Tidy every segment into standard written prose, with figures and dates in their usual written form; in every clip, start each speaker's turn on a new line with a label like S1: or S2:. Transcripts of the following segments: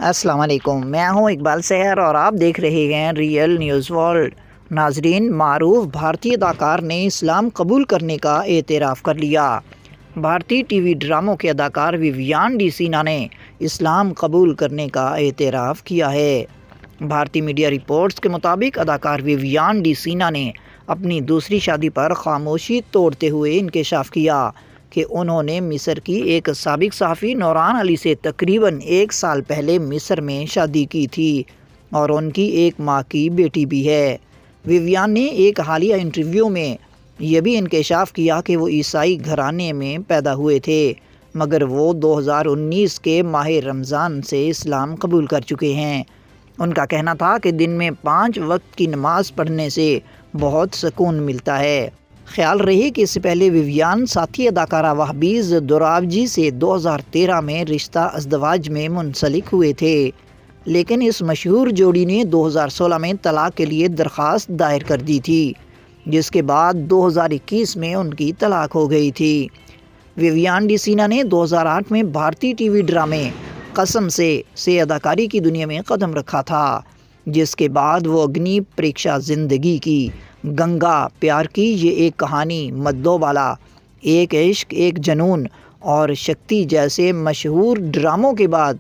S1: السلام علیکم، میں ہوں اقبال سحر اور آپ دیکھ رہے ہیں ریئل نیوز ورلڈ۔ ناظرین، معروف بھارتی اداکار نے اسلام قبول کرنے کا اعتراف کر لیا۔ بھارتی ٹی وی ڈراموں کے اداکار ویویان ڈی سینا نے اسلام قبول کرنے کا اعتراف کیا ہے۔ بھارتی میڈیا رپورٹس کے مطابق اداکار ویویان ڈی سینا نے اپنی دوسری شادی پر خاموشی توڑتے ہوئے انکشاف کیا کہ انہوں نے مصر کی ایک سابق صحافی نوران علی سے تقریباً 1 سال پہلے مصر میں شادی کی تھی اور ان کی 1 ماہ کی بیٹی بھی ہے۔ ویویان نے ایک حالیہ انٹرویو میں یہ بھی انکشاف کیا کہ وہ عیسائی گھرانے میں پیدا ہوئے تھے، مگر وہ 2019 کے ماہ رمضان سے اسلام قبول کر چکے ہیں۔ ان کا کہنا تھا کہ دن میں 5 وقت کی نماز پڑھنے سے بہت سکون ملتا ہے۔ خیال رہے کہ اس سے پہلے ویویان ساتھی اداکارہ وہبیز دوراوجی سے 2013 میں رشتہ ازدواج میں منسلک ہوئے تھے، لیکن اس مشہور جوڑی نے 2016 میں طلاق کے لیے درخواست دائر کر دی تھی، جس کے بعد 2021 میں ان کی طلاق ہو گئی تھی۔ ویویان ڈی سینا نے 2008 میں بھارتی ٹی وی ڈرامے قسم سے اداکاری کی دنیا میں قدم رکھا تھا، جس کے بعد وہ اگنی پریکشا زندگی کی، گنگا پیار کی یہ ایک کہانی، مدو بالا، ایک عشق ایک جنون اور شکتی جیسے مشہور ڈراموں کے بعد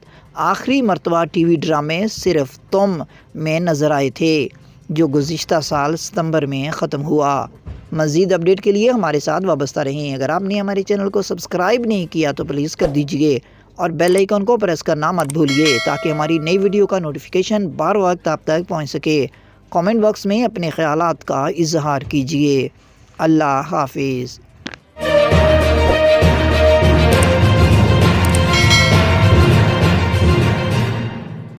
S1: آخری مرتبہ ٹی وی ڈرامے صرف تم میں نظر آئے تھے، جو گزشتہ سال ستمبر میں ختم ہوا۔ مزید اپڈیٹ کے لیے ہمارے ساتھ وابستہ رہیں۔ اگر آپ نے ہمارے چینل کو سبسکرائب نہیں کیا تو پلیز کر دیجئے اور بیل آئیکن کو پریس کرنا مت بھولیے تاکہ ہماری نئی ویڈیو کا نوٹیفیکیشن بر وقت آپ تک پہنچ سکے۔ کامنٹ باکس میں اپنے خیالات کا اظہار کیجیے۔ اللہ حافظ۔